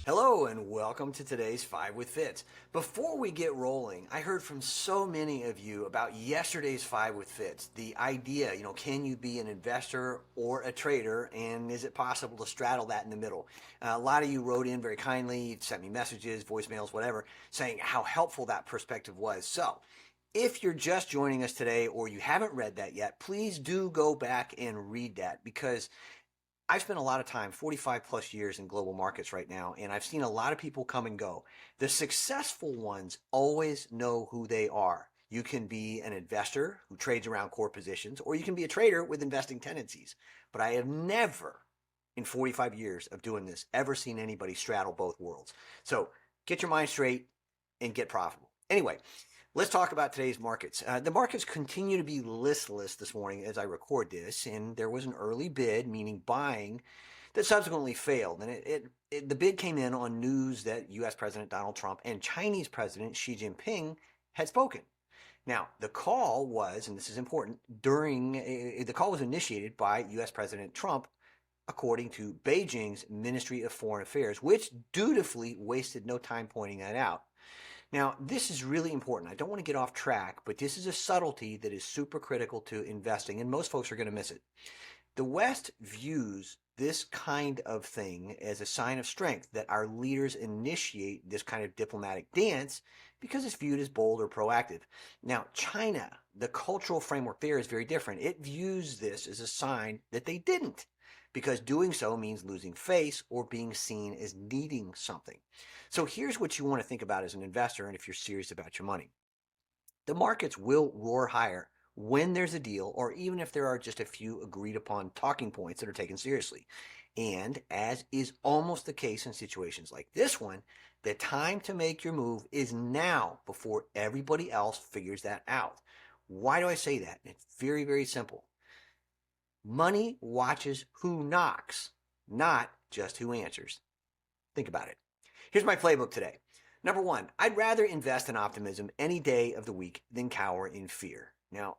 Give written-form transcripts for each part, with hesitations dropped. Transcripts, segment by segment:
Hello and welcome to today's 5 with Fitz. Before we get rolling, I heard from so many of you about yesterday's 5 with Fitz. The idea, can you be an investor or a trader, and is it possible to straddle that in the middle? A lot of you wrote in very kindly, sent me messages, voicemails, whatever, saying how helpful that perspective was. So, if you're just joining us today or you haven't read that yet, please do go back and read that, because I've spent a lot of time, 45 plus years in global markets right now, and I've seen a lot of people come and go. The successful ones always know who they are. You can be an investor who trades around core positions, or you can be a trader with investing tendencies. But I have never, in 45 years of doing this, ever seen anybody straddle both worlds. So get your mind straight and get profitable. Anyway, let's talk about today's markets. The markets continue to be listless this morning as I record this, and there was an early bid, meaning buying, that subsequently failed. And the bid came in on news that U.S. President Donald Trump and Chinese President Xi Jinping had spoken. Now, the call was, and this is important, the call was initiated by U.S. President Trump, according to Beijing's Ministry of Foreign Affairs, which dutifully wasted no time pointing that out. Now, this is really important. I don't want to get off track, but this is a subtlety that is super critical to investing, and most folks are going to miss it. The West views this kind of thing as a sign of strength, that our leaders initiate this kind of diplomatic dance because it's viewed as bold or proactive. Now, China, the cultural framework there is very different. It views this as a sign that they didn't, because doing so means losing face or being seen as needing something. So here's what you want to think about as an investor, and if you're serious about your money. The markets will roar higher when there's a deal, or even if there are just a few agreed upon talking points that are taken seriously. And as is almost the case in situations like this one, the time to make your move is now, before everybody else figures that out. Why do I say that? It's very, very simple. Money watches who knocks, not just who answers. Think about it. Here's my playbook today. Number one, I'd rather invest in optimism any day of the week than cower in fear. Now,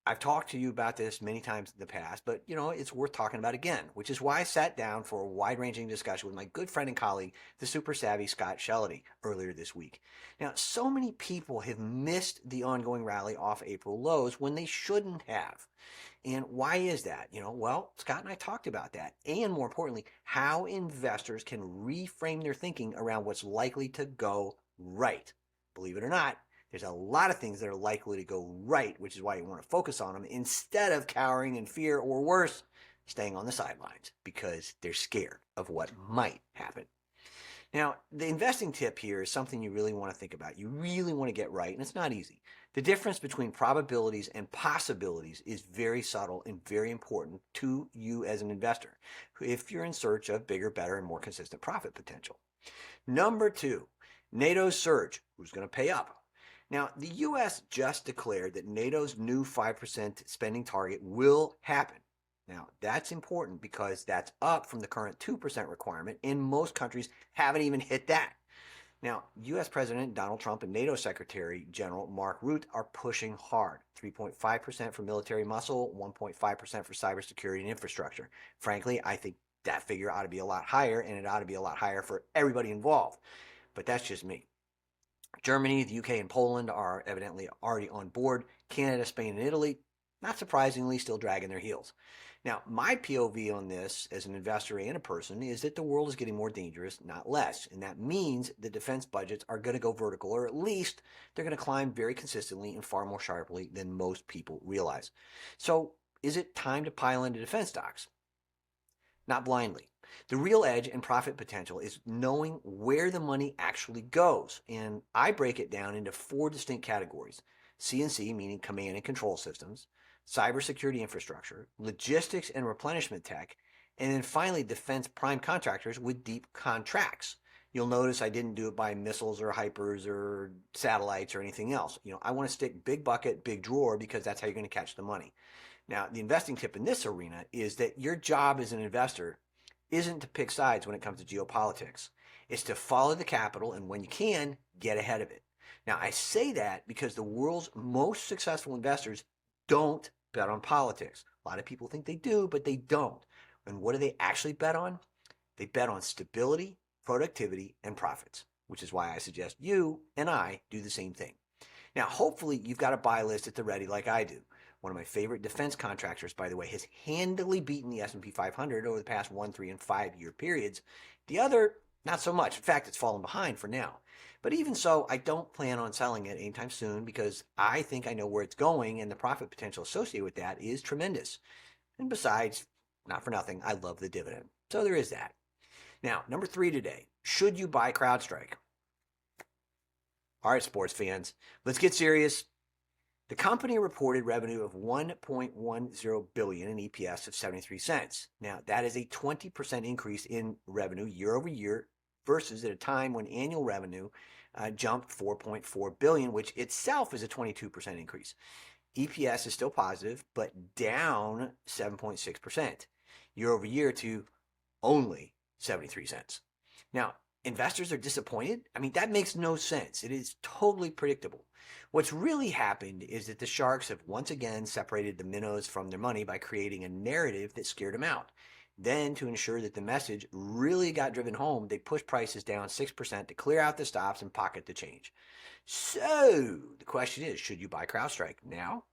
I've talked to you about this many times in the past, but it's worth talking about again, which is why I sat down for a wide-ranging discussion with my good friend and colleague, the super savvy Scott Shelley, earlier this week. Now, so many people have missed the ongoing rally off April lows when they shouldn't have. And why is that? Well, Scott and I talked about that, and more importantly, how investors can reframe their thinking around what's likely to go right. Believe it or not, there's a lot of things that are likely to go right, which is why you want to focus on them instead of cowering in fear, or worse, staying on the sidelines because they're scared of what might happen. Now, the investing tip here is something you really want to think about. You really want to get right, and it's not easy. The difference between probabilities and possibilities is very subtle and very important to you as an investor if you're in search of bigger, better, and more consistent profit potential. Number two, NATO's surge. Who's going to pay up? Now, the U.S. just declared that NATO's new 5% spending target will happen. Now, that's important because that's up from the current 2% requirement, and most countries haven't even hit that. Now, U.S. President Donald Trump and NATO Secretary General Mark Rutte are pushing hard. 3.5% for military muscle, 1.5% for cybersecurity and infrastructure. Frankly, I think that figure ought to be a lot higher, and it ought to be a lot higher for everybody involved. But that's just me. Germany, the UK, and Poland are evidently already on board. Canada, Spain, and Italy, not surprisingly, still dragging their heels. Now, my POV on this as an investor and a person is that the world is getting more dangerous, not less. And that means the defense budgets are going to go vertical, or at least they're going to climb very consistently and far more sharply than most people realize. So is it time to pile into defense stocks? Not blindly. The real edge and profit potential is knowing where the money actually goes. And I break it down into 4 distinct categories. C&C, meaning command and control systems, cybersecurity infrastructure, logistics and replenishment tech, and then finally defense prime contractors with deep contracts. You'll notice I didn't do it by missiles or hypers or satellites or anything else. I want to stick big bucket, big drawer, because that's how you're going to catch the money. Now, the investing tip in this arena is that your job as an investor isn't to pick sides when it comes to geopolitics. It's to follow the capital, and when you can, get ahead of it. Now, I say that because the world's most successful investors don't bet on politics. A lot of people think they do, but they don't. And what do they actually bet on? They bet on stability, productivity, and profits, which is why I suggest you and I do the same thing. Now, hopefully you've got a buy list at the ready like I do. One of my favorite defense contractors, by the way, has handily beaten the S&P 500 over the past 1, 3, and 5-year periods. The other, not so much. In fact, it's fallen behind for now. But even so, I don't plan on selling it anytime soon because I think I know where it's going and the profit potential associated with that is tremendous. And besides, not for nothing, I love the dividend. So there is that. Now, number 3 today, should you buy CrowdStrike? All right, sports fans, let's get serious. The company reported revenue of $1.10 billion and EPS of 73 cents. Now, that is a 20% increase in revenue year over year versus at a time when annual revenue jumped $4.4 billion, which itself is a 22% increase. EPS is still positive, but down 7.6% year over year to only 73 cents. Now, investors are disappointed? I mean, that makes no sense. It is totally predictable. What's really happened is that the sharks have once again separated the minnows from their money by creating a narrative that scared them out. Then, to ensure that the message really got driven home, they pushed prices down 6% to clear out the stops and pocket the change. So, the question is, should you buy CrowdStrike now?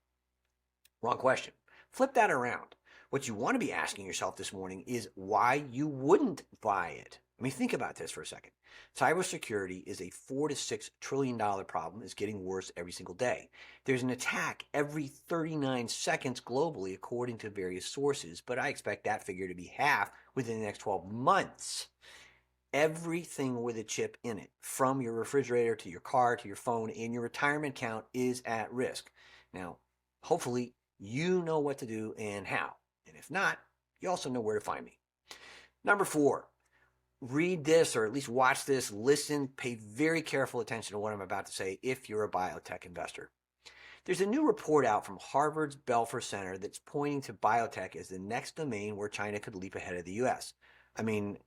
Wrong question. Flip that around. What you want to be asking yourself this morning is why you wouldn't buy it. I mean, think about this for a second. Cybersecurity is a $4 to $6 trillion problem. It's getting worse every single day. There's an attack every 39 seconds globally, according to various sources, but I expect that figure to be half within the next 12 months. Everything with a chip in it, from your refrigerator to your car to your phone and your retirement account, is at risk. Now, hopefully, you know what to do and how. And if not, you also know where to find me. Number 4. Read this, or at least watch this, listen, pay very careful attention to what I'm about to say if you're a biotech investor. There's a new report out from Harvard's Belfer Center that's pointing to biotech as the next domain where China could leap ahead of the U.S. I mean,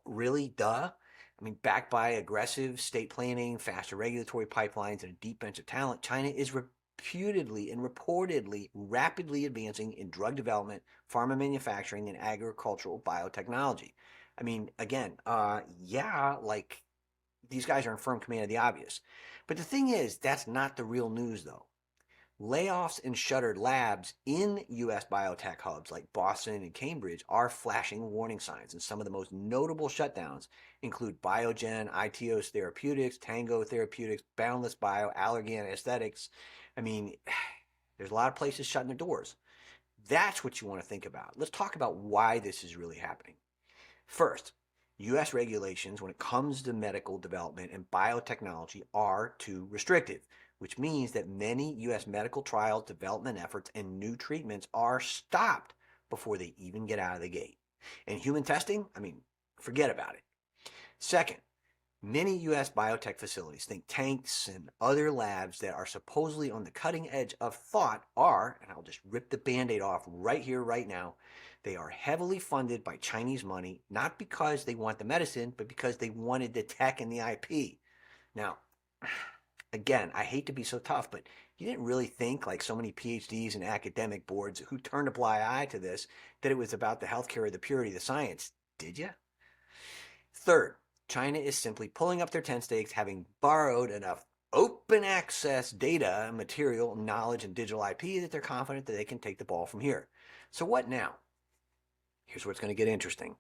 really, duh? I mean, backed by aggressive state planning, faster regulatory pipelines, and a deep bench of talent, China is reputedly and reportedly rapidly advancing in drug development, pharma manufacturing, and agricultural biotechnology. I mean, again, these guys are in firm command of the obvious. But the thing is, that's not the real news, though. Layoffs and shuttered labs in U.S. biotech hubs like Boston and Cambridge are flashing warning signs, and some of the most notable shutdowns include Biogen, Itios Therapeutics, Tango Therapeutics, Boundless Bio, Allergan Aesthetics. I mean, there's a lot of places shutting their doors. That's what you want to think about. Let's talk about why this is really happening. First, U.S. regulations when it comes to medical development and biotechnology are too restrictive, which means that many U.S. medical trials, development efforts, and new treatments are stopped before they even get out of the gate. And human testing, forget about it. Second, many U.S. biotech facilities, think tanks and other labs that are supposedly on the cutting edge of thought are, and I'll just rip the Band-Aid off right here, right now, they are heavily funded by Chinese money, not because they want the medicine, but because they wanted the tech and the IP. Now, again, I hate to be so tough, but you didn't really think, like so many PhDs and academic boards who turned a blind eye to this, that it was about the healthcare or the purity of the science, did you? Third, China is simply pulling up their tent stakes, having borrowed enough open access data, material, knowledge, and digital IP that they're confident that they can take the ball from here. So what now? Here's where it's going to get interesting.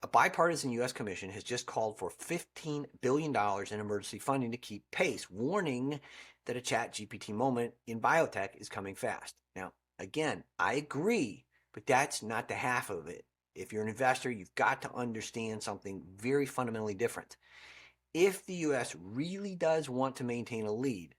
A bipartisan U.S. commission has just called for $15 billion in emergency funding to keep pace, warning that a ChatGPT moment in biotech is coming fast. Now, again, I agree, but that's not the half of it. If you're an investor, you've got to understand something very fundamentally different. If the U.S. really does want to maintain a lead,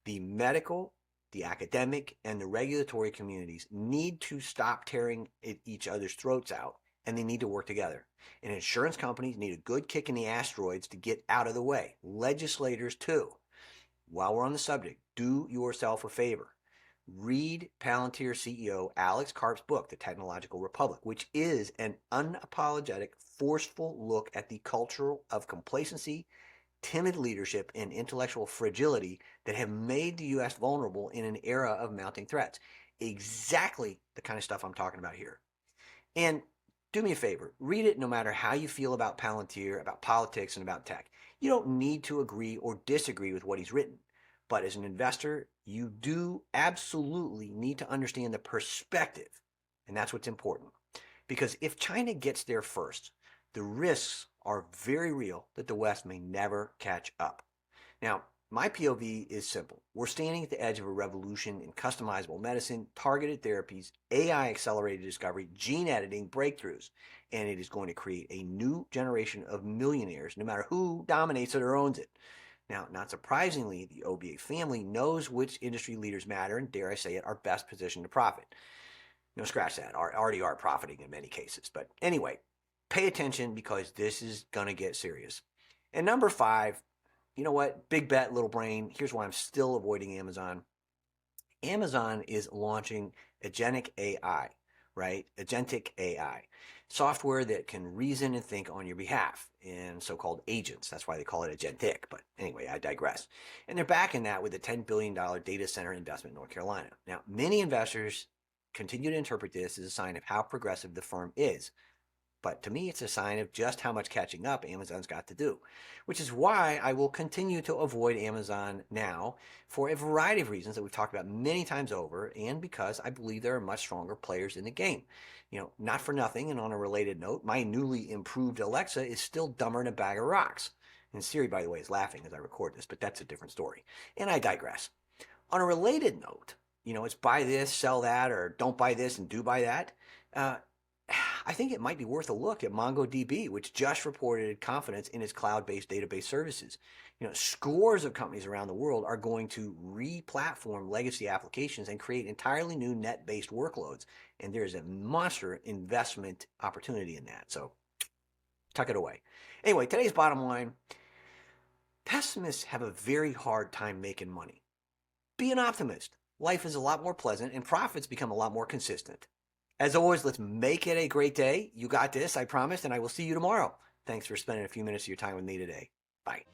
the medical, the academic, and the regulatory communities need to stop tearing each other's throats out, and they need to work together. And insurance companies need a good kick in the asteroids to get out of the way. Legislators, too. While we're on the subject, do yourself a favor. Read Palantir CEO Alex Karp's book, The Technological Republic, which is an unapologetic, forceful look at the culture of complacency, timid leadership, and intellectual fragility that have made the U.S. vulnerable in an era of mounting threats. Exactly the kind of stuff I'm talking about here. And do me a favor, read it no matter how you feel about Palantir, about politics, and about tech. You don't need to agree or disagree with what he's written. But as an investor, you do absolutely need to understand the perspective. And that's what's important. Because if China gets there first, the risks are very real that the West may never catch up. Now, my POV is simple. We're standing at the edge of a revolution in customizable medicine, targeted therapies, AI-accelerated discovery, gene editing breakthroughs, and it is going to create a new generation of millionaires, no matter who dominates it or owns it. Now, not surprisingly, the OBA family knows which industry leaders matter and, dare I say it, are best positioned to profit. Scratch that, already are profiting in many cases. But anyway, pay attention because this is going to get serious. And number 5, you know what? Big bet, little brain. Here's why I'm still avoiding Amazon. Amazon is launching agentic AI, right? Agentic AI. Software that can reason and think on your behalf in so-called agents. That's why they call it agentic. But anyway, I digress. And they're backing that with a $10 billion data center investment in North Carolina. Now, many investors continue to interpret this as a sign of how progressive the firm is. But to me, it's a sign of just how much catching up Amazon's got to do, which is why I will continue to avoid Amazon now for a variety of reasons that we've talked about many times over, and because I believe there are much stronger players in the game. Not for nothing, and on a related note, my newly improved Alexa is still dumber than a bag of rocks. And Siri, by the way, is laughing as I record this, but that's a different story. And I digress. On a related note, it's buy this, sell that, or don't buy this and do buy that. I think it might be worth a look at MongoDB, which just reported confidence in its cloud-based database services. Scores of companies around the world are going to re-platform legacy applications and create entirely new net-based workloads. And there's a monster investment opportunity in that. So tuck it away. Anyway, today's bottom line, pessimists have a very hard time making money. Be an optimist. Life is a lot more pleasant and profits become a lot more consistent. As always, let's make it a great day. You got this, I promise, and I will see you tomorrow. Thanks for spending a few minutes of your time with me today. Bye.